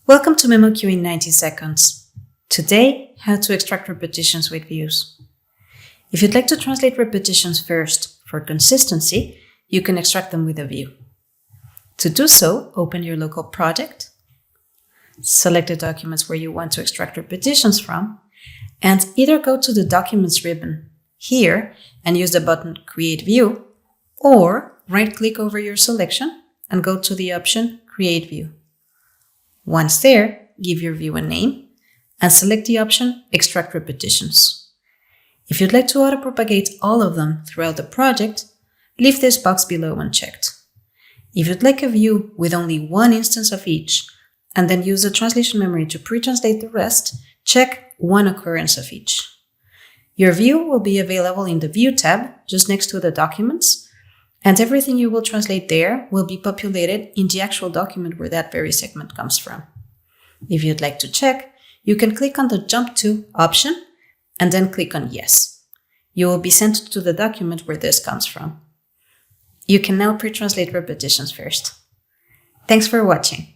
Welcome to memoQ in 90 seconds. Today, how to extract repetitions with views. If you'd like to translate repetitions first for consistency, you can extract them with a view. To do so, open your local project, select the documents where you want to extract repetitions from, and either go to the Documents ribbon here and use the button Create View, or right-click over your selection and go to the option Create View. Once there, give your view a name and select the option Extract Repetitions. If you'd like to auto-propagate all of them throughout the project, leave this box below unchecked. If you'd like a view with only one instance of each, and then use the translation memory to pre-translate the rest, check one occurrence of each. Your view will be available in the View tab just next to the documents, and everything you will translate there will be populated in the actual document where that very segment comes from. If you'd like to check, you can click on the Jump To option and then click on Yes. You will be sent to the document where this comes from. You can now pre-translate repetitions first. Thanks for watching.